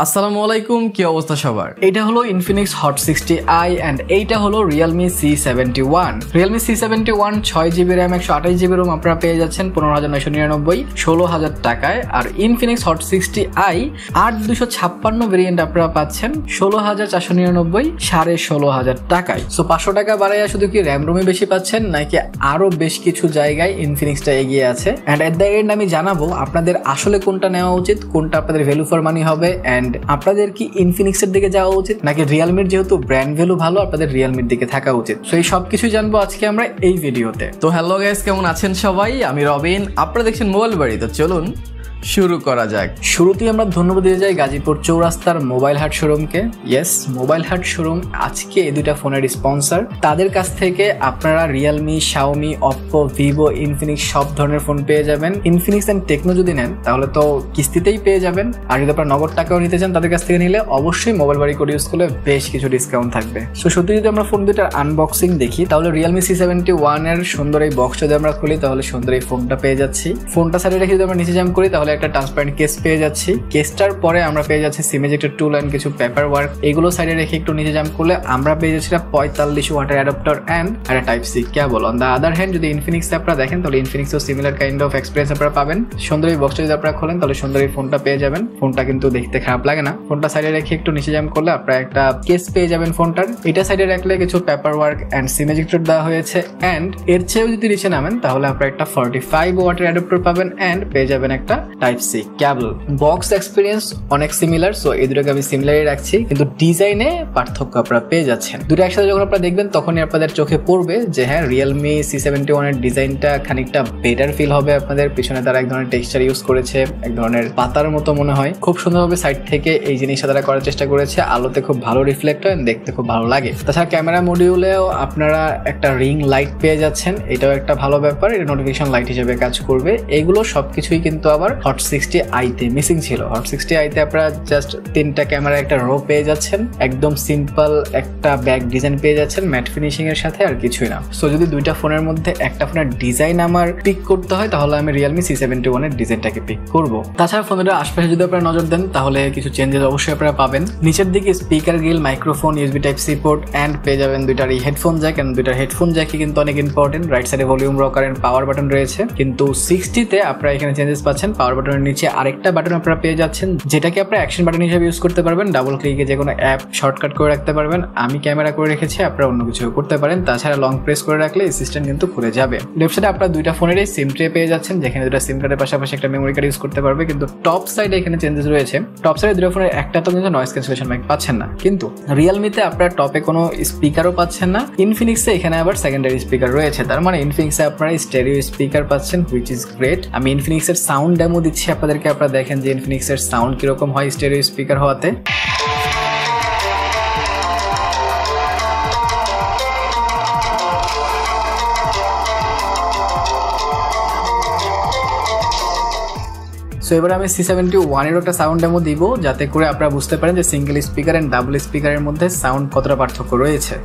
আসসালামু আলাইকুম, কি অবস্থা সবার? এটা হলো Infinix Hot 60i and এইটা হলো Realme C71। Realme C71 6GB RAM 128GB ROM আপনারা পেয়ে যাচ্ছেন 15,999 16,000 টাকায়। আর Infinix Hot 60i 8256 ভেরিয়েন্ট আপনারা পাচ্ছেন 16,499 16,500 টাকায়। সো 500 টাকা বাড়াইয়া শুধু কি RAM ROM বেশি পাচ্ছেন নাকি আরো বেশ কিছু জায়গায় ইনফিনিক্সটা এগিয়ে আছে? এন্ড এট দ্য এন্ড আমি জানাবো আপনাদের আসলে কোনটা নেওয়া উচিত, কোনটা আপনাদের ভ্যালু ফর মানি হবে, এন্ড আপনাদের কি ইনফিনিক্সের দিকে যাওয়া উচিত নাকি রিয়েলমির যেহেতু ব্র্যান্ড ভ্যালু ভালো আপনাদের রিয়েলমির দিকে থাকা উচিত। সো এই সবকিছু জানবো আজকে আমরা এই ভিডিওতে। তো হ্যালো গাইস, কেমন আছেন সবাই? আমি রবিন, আপনারা দেখছেন মোবাইল বাড়ি। তো চলুন শুরু করা যাক। শুরুতেই আমরা ধন্যবাদ দিয়ে যাই গাজীপুর চৌরাস্তার মোবাইল হাট শোরুমকে। ইয়েস, মোবাইল হাট শোরুম আজকে এই দুইটা ফোনের স্পন্সর। তাদের কাছ থেকে আপনারা Realme, Xiaomi, Oppo, Vivo, Infinix সব ধরনের ফোন পেয়ে যাবেন। ইনফিনিক্স এন্ড টেকনো যদি নেন তাহলে তো কিস্তিতেই পেয়ে যাবেন, আর যদি আপনারা নগদ টাকাও নিতে চান তাদের কাছ থেকে নিলে অবশ্যই মোবাইল বাড়ি কোড ইউজ করলে বেশ কিছু ডিসকাউন্ট থাকবে। সো সত্যি যদি আমরা ফোন দুটার আনবক্সিং দেখি তাহলে রিয়েলমি C71 এর সুন্দর এই বক্স যদি আমরা খুলি তাহলে সুন্দর এই ফোনটা পেয়ে যাচ্ছি। ফোনটা সাইডে রেখে যদি আমরা নিচে জাম্প করি তাহলে একটা ট্রান্সপারেন্ট কেস পেয়ে যাচ্ছি। কেসটার পরে আমরা পেয়ে যাচ্ছি সিম এজেক্টর টুল এন্ড কিছু পেপার ওয়ার্ক। এগুলো সাইডে রেখে একটু নিচে জাম্প করলে আমরা পেয়ে যাচ্ছি 45 ওয়াটের অ্যাডাপ্টার এন্ড একটা type C cable. On the other hand যদি ইনফিনিক্স আপনারা দেখেন তাহলে ইনফিনিক্সও সিমিলার কাইন্ড অফ এক্সপিরিয়েন্স আপনারা পাবেন। সুন্দর এই বক্সটা যদি আপনারা খোলেন তাহলে সুন্দর এই ফোনটা পেয়ে যাবেন। ফোনটা কিন্তু দেখতে খারাপ লাগে না। ফোনটা সাইডে রেখে একটু নিচে জাম্প করলে আপনারা একটা কেস পেয়ে যাবেন ফোনটার। এটা সাইডে রাখলে কিছু paper work and sim ejector দেওয়া হয়েছে, এন্ড এর চেয়েও যদি নিচে নামেন তাহলে আপনারা একটা 45 ওয়াটের অ্যাডাপ্টার পাবেন এন্ড পেয়ে যাবেন একটা type C cable. Box experience অনেক সিমিলার, সো এই দুটোকে আমি সিমিলারই রাখছি, কিন্তু ডিজাইনে পার্থক্য আপনারা পেয়ে যাচ্ছেন। দুটো একসাথে যখন আপনারা দেখবেন তখনই আপনাদের চোখে পড়বে যে হ্যাঁ রিয়েলমি C71 এর ডিজাইনটা খানিকটা বেটার ফিল হবে আপনাদের। পিছনে তারা এক ধরনের টেক্সচার ইউজ করেছে, এক ধরনের পাতার মতো মনে হয়। খুব সুন্দরভাবে সাইড থেকে এই জিনিসটা তারা করার চেষ্টা করেছে। আলোতে খুব ভালো রিফ্লেক্ট হয়, দেখতে খুব ভালো লাগে। তাছাড়া ক্যামেরা মডিউলেও আপনারা একটা রিং লাইট পেয়ে যাচ্ছেন, এটাও একটা ভালো ব্যাপার। এটা নোটিফিকেশন লাইট হিসেবে কাজ করবে। এগুলো সবকিছুই কিন্তু আবার Hot 60i তে মিসিং ছিল। Hot 60i তে আপনারা জাস্ট 3টা ক্যামেরা একটা রো পেয়ে যাচ্ছেন, একদম সিম্পল একটা ব্যাক ডিজাইন পেয়ে যাচ্ছেন ম্যাট ফিনিশিং এর সাথে, আর কিছুই না। সো যদি দুইটা ফোনের মধ্যে একটা ফোনের ডিজাইন আমার পিক করতে হয় তাহলে আমি রিয়েলমি C71 এর ডিজাইনটাকে পিক করব। তাছাড়া ফোনের আশপাশে যদি আপনারা নজর দেন তাহলে কিছু চেঞ্জেস অবশ্যই আপনারা পাবেন। নিচের দিকে speaker grill, microphone, USB type C port and পেয়ে যাবেন দুইটার হেডফোন জ্যাক, এন্ড দুইটার হেডফোন জ্যাকই কিন্তু অনেক ইম্পর্টেন্ট। রাইট সাইডে volume rocker and power button রয়েছে, কিন্তু 60 তে আপনারা এখানে চেঞ্জেস পাচ্ছেন। পাওয়ার বাটনের নিচে আরেকটা বাটন আপনারা পেয়ে যাচ্ছেন যেটাকে আপনারা অ্যাকশন বাটন হিসেবে ইউজ করতে পারবেন। ডাবল ক্লিকে যে কোনো অ্যাপ শর্টকাট করে রাখতে পারবেন। আমি ক্যামেরা করে রেখেছি, আপনারা অন্য কিছু করতে পারেন। তাছাড়া লং প্রেস করে রাখলে অ্যাসিস্ট্যান্ট কিন্তু খুলে যাবে। লেফট সাইডে আপনারা দুইটা ফোনেরই সিম ট্রে পেয়ে যাচ্ছেন, যেখানে দুটো সিম কার্ডের পাশাপাশি একটা মেমোরি কার্ড ইউজ করতে পারবে। কিন্তু টপ সাইডে এখানে চেঞ্জেস রয়েছে। টপ সাইডে দুটো ফোনের একটা তো কিন্তু নয়েজ ক্যান্সেলেশন মাইক পাচ্ছেন না, কিন্তু রিয়েলমিতে আপনারা টপে কোনো স্পিকারও পাচ্ছেন না। ইনফিনিক্সে এখানে আবার সেকেন্ডারি স্পিকার রয়েছে, তার মানে ইনফিনিক্সে আপনারা স্টেরিও স্পিকার পাচ্ছেন, হুইচ ইজ গ্রেট। আমি ইনফিনিক্সের সাউন্ড ডেমো দিচ্ছি আপনাদেরকে, আপনারা দেখেন যে ইনফিনিক্সের সাউন্ড কিরকম হয় স্টেরিও স্পিকার হওয়াতে। সো এবার আমি C71 এর একটা সাউন্ড ডেমো দিব যাতে করে আপনারা বুঝতে পারেন যে সিঙ্গেল স্পিকার এন্ড ডাবল স্পিকারের মধ্যে সাউন্ড কতটা পার্থক্য রয়েছে।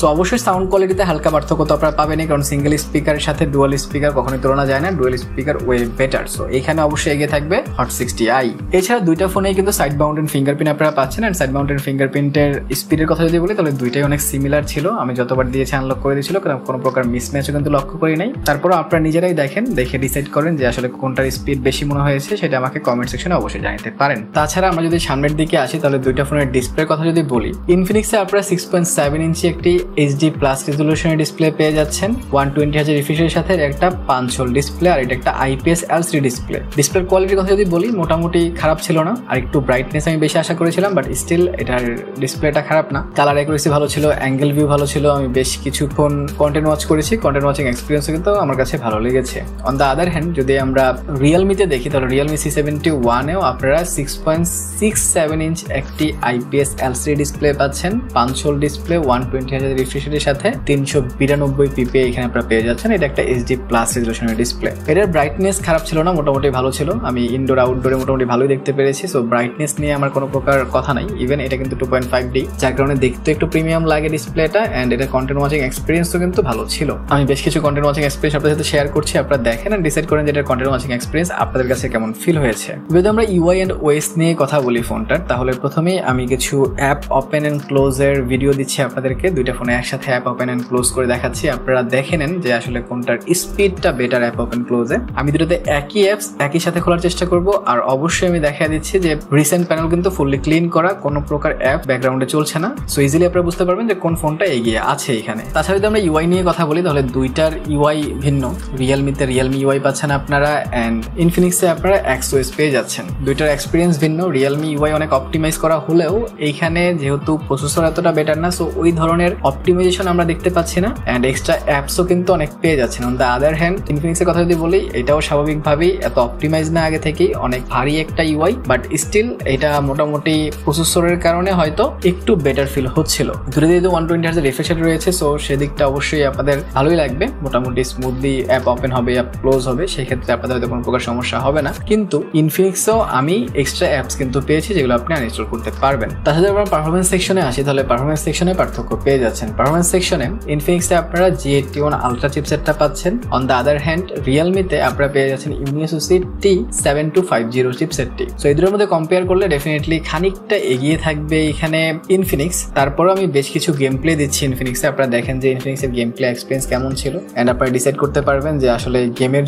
সো অবশ্যই সাউন্ড কোয়ালিটিতে হালকা পার্থক্য তো আপনারা পাবেনই, কারণ সিঙ্গেল স্পিকারের সাথে ডুয়াল স্পিকার কখনোই তুলনা যায় না। Dual speaker way better. So এখানে অবশ্যই এগিয়ে থাকবে Hot 60i। এছাড়া দুইটা ফোনেই কিন্তু সাইড মাউন্টেড ফিঙ্গারপ্রিন্ট আপনারা পাচ্ছেন, এন্ড সাইড মাউন্টেড ফিঙ্গারপ্রিন্টের স্পিডের কথা যদি বলি তাহলে দুইটাই অনেক সিমিলার ছিল। আমি যতবার দিয়েছি আনলক করে দিয়েছিল, কারণ কোনো প্রকার মিসম্যাচও কিন্তু লক্ষ্য করি নাই। তারপরও আপনারা নিজেরাই দেখেন, দেখে ডিসাইড করেন যে আসলে কোনটার স্পিড বেশি মনে হয়েছে, সেটা আমাকে কমেন্ট সেকশনে অবশ্যই জানাতে পারেন। তাছাড়া আমরা যদি সামনের দিকে আসি তাহলে দুইটা ফোনের ডিসপ্লের কথা যদি বলি, ইনফিনিক্সে আপনারা 6.7 ইঞ্চি একটি HD+ রেজোলিউশনের ডিসপ্লে পেয়ে যাচ্ছেন 120Hz রিফ্রেশের সাথে। একটা পাঞ্চহোল ডিসপ্লে, আর এটা একটা IPS LCD ডিসপ্লে। ডিসপ্লের কোয়ালিটির কথা যদি বলি মোটামুটি খারাপ ছিল না, আর একটু ব্রাইটনেস আমি বেশি আশা করেছিলাম, বাট স্টিল এটার ডিসপ্লেটা খারাপ না। কালার অ্যাকুরেসি ভালো ছিল, অ্যাঙ্গেল ভিউ ভালো ছিল। আমি বেশ কিছুক্ষণ কন্টেন্ট ওয়াচ করেছি, কন্টেন্ট ওয়াচিং এক্সপিরিয়েন্সও কিন্তু আমার কাছে ভালো লেগেছে। অন দ্য আদার হ্যান্ড যদি আমরা রিয়েলমিতে দেখি তাহলে রিয়েলমি C71 এও আপনারা 6.67 ইঞ্চ একটি IPS LCD ডিসপ্লে পাচ্ছেন, পাঞ্চহোল ডিসপ্লে, 120Hz রিফ্রেশ রেটের সাথে 392 পিপি এখানে আপনারা পেয়ে যাচ্ছেন। এটা একটা HD প্লাস রেজোলিউশনের ডিসপ্লে। এটার ব্রাইটনেস খারাপ ছিল না, মোটামুটি ভালো ছিল। আমি ইনডোর আউটডোরে মোটামুটি ভালোই দেখতে পেরেছি। সো ব্রাইটনেস নিয়ে আমার কোনো প্রকার কথা নাই। ইভেন এটা কিন্তু 2.5D, যার কারণে দেখতে একটু প্রিমিয়াম লাগে ডিসপ্লেটা। এন্ড এটা কন্টেন্ট ওয়াচিং এক্সপিরিয়েন্সও কিন্তু ভালো ছিল। আমি বেশ কিছু কন্টেন্ট ওয়াচিং এক্সপিরিয়েন্স আপনাদের সাথে শেয়ার করছি, আপনারা দেখেন এন্ড ডিসাইড করেন যে এটার কন্টেন্ট ওয়াচিং এক্সপিরিয়েন্স আপনাদের কাছে কেমন ফিল হয়েছে। যদি আমরা UI এন্ড OS নিয়ে কথা বলি ফোনটার, তাহলে প্রথমেই আমি কিছু অ্যাপ ওপেন এন্ড ক্লোজের ভিডিও দিচ্ছি আপনাদেরকে। দুইটা ফোনে একসাথে অ্যাপ ওপেন এন্ড ক্লোজ করে দেখাচ্ছি, আপনারা দেখে নেন যে আসলে কোনটার স্পিডটা বেটার অ্যাপ ওপেন ক্লোজে। আমি দুটোতে একই অ্যাপস একই সাথে খোলার চেষ্টা করব। আর অবশ্যই আমি দেখা দিচ্ছি যে রিসেন্ট প্যানেল কিন্তু ফুললি ক্লিন করা, কোনো প্রকার অ্যাপ ব্যাকগ্রাউন্ডে চলছে না। সো ইজিলি আপনারা বুঝতে পারবেন যে কোন ফোনটা এগিয়ে আছে এখানে। তাছাড়া যদি আমরা UI নিয়ে কথা বলি, তাহলে দুইটার UI ভিন্ন। রিয়েলমিতে রিয়েলমি UI পাচ্ছেন আপনারা, অ্যান্ড ইনফিনিক্সে আপনারা XOS পেয়ে যাচ্ছেন। দুইটার এক্সপিরিয়েন্স ভিন্ন। রিয়েলমি UI অনেক অপটিমাইজ করা হলেও এইখানে যেহেতু প্রসেসর এতটা বেটার না, সো ওই ধরনের অপটিমাইজেশন আমরা দেখতে পাচ্ছি না। অ্যান্ড এক্সট্রা অ্যাপসও কিন্তু অনেক পেয়ে যাচ্ছেন। অন দ্য আদার হ্যান্ড ইনফিনিক্সের কথা যদি বলি, এটাও স্বাভাবিকভাবেই এত অপটিমাইজ না আগে থেকেই, অনেক ভারী একটা UI, বাট স্টিল এটা মোটামুটি প্রসেসরের কারণে হয়তো একটু বেটার ফিল হচ্ছিল। দুটো যেহেতু 120 Hz রিফ্রেশ রেট রয়েছে, সো সেদিকটা অবশ্যই আপনাদের ভালোই লাগবে। মোটামুটি স্মুথলি অ্যাপ ওপেন হবে, অ্যাপ ক্লোজ হবে, সেক্ষেত্রে আপনাদের হয়তো কোনো প্রকার সমস্যা হবে না। কিন্তু ইনফিনিক্সেও আমি এক্সট্রা অ্যাপস কিন্তু পেয়েছি যেগুলো আপনি আনইনস্টল করতে পারবেন। তাছাড়া আমরা পারফরমেন্স সেকশনে আসি, তাহলে পারফরমেন্স সেকশনে পার্থক্য পেয়ে যাচ্ছেন। পারফরমেন্স সেকশনে ইনফিনিক্সে আপনারা G81 আলট্রা চিপসেটটা পাচ্ছেন। অন দ্য আদার হ্যান্ড রিয়েলমিতে আপনারা পেয়ে যাচ্ছেন ইউনিসোসি T7250 চিপসেটটি। সো এই দুটোর মধ্যে কম্পেয়ার করলে ডেফিনেটলি খানিকটা এগিয়ে থাকবে এখানে ইনফিনিক্স। তারপরও আমি বেশ কিছু গেম প্লে দিচ্ছি ইনফিনিক্সে, আপনারা দেখেন যে ইনফিনিক্সের গেম প্লে এক্সপিরিয়েন্স কেমন ছিল, এন্ড আপনারা ডিসাইড করতে পারবেন যে আসলে গেমিং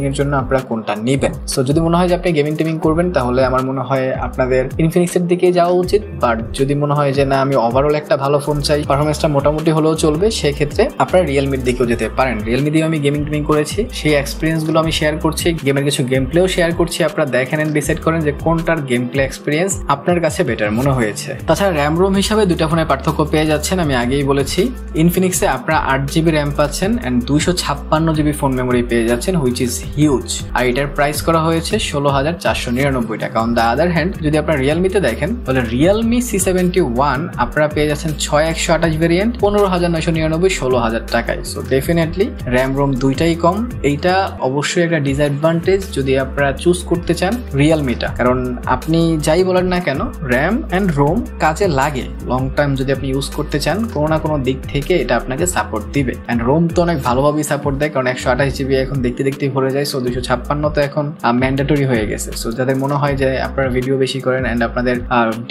এর জন্য আপনারা কোনটা নেবেন। সো যদি মনে হয় যে আপনি গেমিং করবেন, তাহলে আমার মনে হয় আপনাদের ইনফিনিক্সের দিকে যাওয়া উচিত। বাট যদি মনে হয় যে না, আমি ওভারঅল একটা ভালো ফোন চাই, পারফরমেন্সটা মোটামুটি হলেও চলবে, সেক্ষেত্রে আপনারা রিয়েলমির দিকেও যেতে পারেন। রিয়েলমি দিয়ে আমি গেমিং করেছি, সেই এক্সপিরিয়েন্স গুলো আমি শেয়ার করছি, গেমের কিছু গেম প্লেও শেয়ার করছি। আপনারা দেখেন এন্ড ডিসাইড করেন যে কোনটার গেম প্লে এক্সপিরিয়েন্স আপনার কাছে বেটার মনে হয়েছে। তাছাড়া র্যাম রোম হিসাবে দুটা ফোনের পার্থক্য পেয়ে যাচ্ছেন। আমি আগেই বলেছি, ইনফিনিক্সে আপনারা 8GB র্যাম পাচ্ছেন এন্ড 256GB ফোন মেমোরি পেয়ে যাচ্ছেন, হুইচ ইজ হিউজ। আর এটার প্রাইস করা হয়েছে 16,499 টাকা। অন দ্য আদার হ্যান্ড যদি আপনারা রিয়েলমিতে দেখেন, তাহলে রিয়েলমি C71 আপনারা পেয়ে যাচ্ছেন 6128 ভেরিয়েন্ট 15,999 16,000 টাকায়। সো ডেফিনেটলি র্যাম রোম দুইটাই কম। এইটা অবশ্যই একটা ডিসঅ্যাডভান্টেজ যদি আপনারা চুজ করতে চান রিয়েলমিটা, কারণ আপনি যাই বলেন না কেন, র্যাম এন্ড রোম কাজে লাগে। লং টাইম যদি আপনি ইউজ করতে চান, কোনো না কোনো দিক থেকে এটা আপনাকে সাপোর্ট দিবে। এন্ড রোম তো অনেক ভালোভাবেই সাপোর্ট দেয়, কারণ 128GB এখন দেখতে ভরে যায়। সো 256 তো এখন ম্যান্ডেটরি হয়ে গেছে। সো যাদের মনে হয় যে আপনারা ভিডিও বেশি করেন এন্ড আপনাদের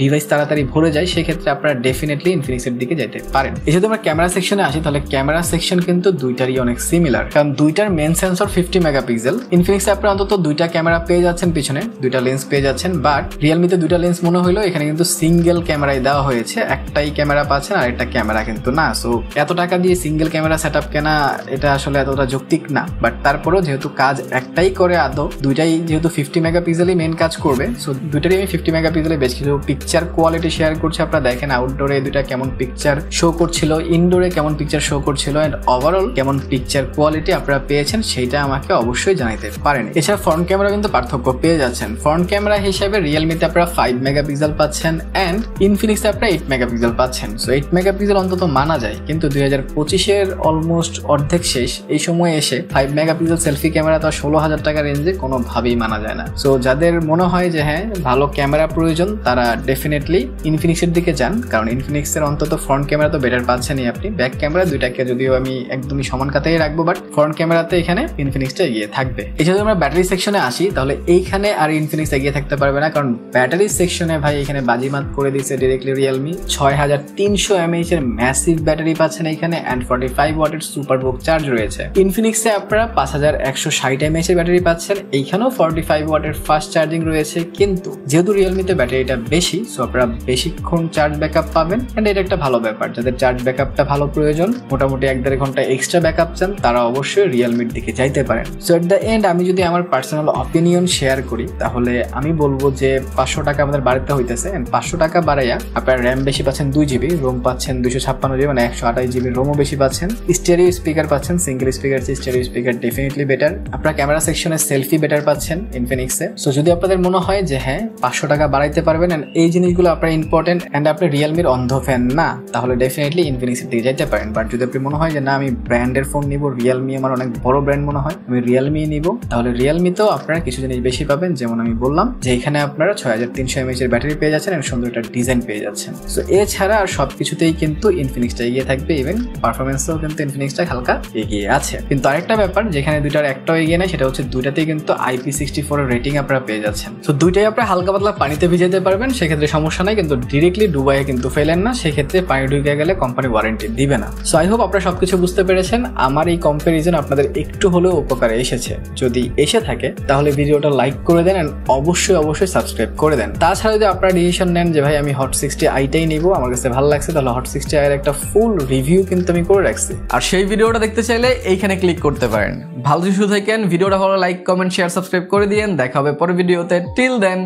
ডিভাইস তাড়াতাড়ি ভরে যায়, সেক্ষেত্রে আপনারা ডেফিনেটলি ইনফিনিক্সের দিকে যেতে পারেন। এই যদি আমরা ক্যামেরা সেকশনে আসি, তাহলে ক্যামেরা সেকশন কিন্তু দুইটারই অনেক সিমিলার, কারণ দুইটার মেন সেন্সর 50 মেগাপিক্সেল। ইনফিনিক্সে আপনারা অন্তত দুইটা ক্যামেরা পেয়ে যাচ্ছেন, পিছনে দুইটা লেন্স পেয়ে যাচ্ছেন। বাট রিয়েলমিতে দুইটা লেন্স মনে হলো, এখানে কিন্তু সিঙ্গেল ক্যামেরাই দেওয়া হয়েছে, একটাই ক্যামেরা পাচ্ছেন, আর একটা ক্যামেরা কিন্তু না। সো এত টাকা দিয়ে সিঙ্গেল ক্যামেরা সেটআপ কেনা, এটা আসলে এতটা যৌক্তিক না। বাট তারপরেও যেহেতু কাজ একটাই করে, আদৌ দুইটাই যেহেতু 50 মেগাপিক্সেলই মেন কাজ করবে, সো দুইটারই আমি 50 মেগাপিক্সেলে বেশ কিছু পিকচার কোয়ালিটি শেয়ার করছি। আপনারা দেখেন আউটডোরে দুইটা কেমন পিকচার শো করছিল, ইনডোরে কেমন পিকচার শো করছিল, এন্ড ওভারঅল কেমন পিকচার কোয়ালিটি আপনারা পেয়েছেন, সেইটা আমাকে অবশ্যই জানাতে পারেন। এছাড়া ফ্রন্ট ক্যামেরা কিন্তু পার্থক্য পেয়ে যাচ্ছেন। ফ্রন্ট ক্যামেরা হিসেবে রিয়েলমিতে আপনারা 5 মেগাপিক্সেল পাচ্ছেন এন্ড ইনফিনিক্সে আপনারা 8 মেগাপিক্সেল পাচ্ছেন। সো 8 মেগাপিক্সেল অন্তত মানা যায়, কিন্তু 2025-এর অলমোস্ট অর্ধেক শেষ এই সময় এসে 5 মেগাপিক্সেল সেলফি ক্যামেরা তো 16,000 টাকা রেঞ্জে কোনোভাবেই মানা যায় না। সো যাদের মনে হয় যে হ্যাঁ ভালো ক্যামেরা প্রয়োজন, তারা ডেফিনেটলি ইনফিনিক্সের দিকে যান, কারণ ইনফিনিক্সের অন্তত ফ্রন্ট ক্যামেরা তো বেটার পাচ্ছেনই আপনি। ব্যাক ক্যামেরা দুইটাকে যদিও আমি একদমই সমান কাতারে রাখবো, বাট ফ্রন্ট ক্যামেরাতে এখানে ইনফিনিক্সটা এগিয়ে থাকবে। এছাড়া যদি আমরা ব্যাটারি সেকশনে আসি, তাহলে এইখানে আর ইনফিনিক্স এগিয়ে থাকতে পারবে না, কারণ ব্যাটারি সেকশনে ভাই এখানে বাজিমাত করে দিয়েছে ডিরেক্টলি রিয়েলমি। 6300 mAh এর ম্যাসিভ ব্যাটারি পাচ্ছেন এখানে, এন্ড 45 ওয়াটের সুপারবুক চার্জ রয়েছে। ইনফিনিক্সে আপনারা 5160 mAh এর ব্যাটারি পাচ্ছেন, এইখানেও 45 ওয়াটের ফাস্ট চার্জিং রয়েছে। কিন্তু যেহেতু রিয়েলমিতে ব্যাটারিটা বেশি, সো আপনারা বেশিক্ষণ চার্জ ব্যাকআপ পাবেন, এন্ড এটা একটা ভালো ব্যাপার। যাদের চার্জ ব্যাকআপটা ভালো প্রয়োজন, মোটামুটি 1-1.5 ঘন্টা এক্সট্রা ব্যাকআপ চান, তারা অবশ্যই রিয়েলমির দিকে যাইতে পারেন। সো এট দ্য এন্ড আমি যদি আমার পার্সোনাল অপিনিয়ন শেয়ার করি, তাহলে আমি বলবো যে 500 টাকা আমাদের বাড়াতে হইতেছে, এন্ড 500 টাকা বাড়াইয়া আপনারা র্যাম বেশি পাচ্ছেন 2GB, রোম পাচ্ছেন 256GB, মানে 128GB রোমও বেশি পাচ্ছেন। স্টেরিও স্পিকার পাচ্ছেন, সিঙ্গেল স্পিকার চেয়ে স্টেরিও স্পিকার ডেফিনেটলি বেটার। আপনারা ক্যামেরা সেকশনে সেলফি বেটার পাচ্ছেন ইনফিনিক্সে। সো যদি আপনাদের মনে হয় যে হ্যাঁ 500 টাকা বাড়াইতে পারবেন এন্ড এই জিনিসগুলো আপনার ইম্পর্টেন্ট, এন্ড আপনি রিয়েলমির অন্ধ ফ্যান না, তাহলে ডেফিনেটলি ডেফিনেটলি ইনফিনিক্সের দিকে যেতে পারেন। বাট যদি আপনি মনে হয় যে না আমি ব্র্যান্ডের ফোন নিব, রিয়েলমি আমার অনেক বড় ব্র্যান্ড মনে হয়, আমি রিয়েলমি নিব, তাহলে রিয়েলমিতেও আপনারা কিছু জিনিস বেশি পাবেন। যেমন আমি বললাম যে এখানে আপনারা 6300 mAh এর ব্যাটারি পেয়ে যাচ্ছেন এবং সুন্দর একটা ডিজাইন পেয়ে যাচ্ছেন। সো এছাড়া আর সবকিছুতেই কিন্তু ইনফিনিক্সটা এগিয়ে থাকবে, ইভেন পারফরমেন্সেও কিন্তু ইনফিনিক্সটা হালকা এগিয়ে আছে। কিন্তু আরেকটা ব্যাপার যেখানে দুইটার একটাও এগিয়ে নেয় সেটা হচ্ছে দুইটাতেই কিন্তু IP64 এর রেটিং আপনারা পেয়ে যাচ্ছেন। তো দুইটাই আপনারা হালকা পাতলা পানিতে ভিজাতে পারবেন, সেক্ষেত্রে সমস্যা নাই, কিন্তু ডিরেক্টলি ডুবাইয়ে কিন্তু ফেলেন না, সেক্ষেত্রে পানি ঢুকে গেলে কোম্পানি ওয়ারেন্টি দিবে না। সো আই হোপ আপনারা সবকিছু বুঝতে পেরেছেন। আমার এই কম্পারিজন আপনাদের একটু হলেও উপকারে এসেছে। যদি এসে থাকে তাহলে ভিডিওটা লাইক করে দেন এন্ড অবশ্যই সাবস্ক্রাইব করে দেন। তাছাড়া যদি আপনারা ডিসিশন নেন যে ভাই আমি হট 60i টাই নিব, আমার কাছে ভালো লাগছে, তাহলে হট 60i এর একটা ফুল রিভিউ কিন্তু আমি করে রাখছি, আর সেই ভিডিওটা দেখতে চাইলে এইখানে ক্লিক করতে পারেন। ভালো কিছু থাকেন, ভিডিওটা ভালো লাইক কমেন্ট শেয়ার সাবস্ক্রাইব করে দিয়েন। দেখা হবে পরের ভিডিওতে। টিল দেন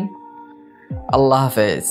আল্লাহ হাফেজ।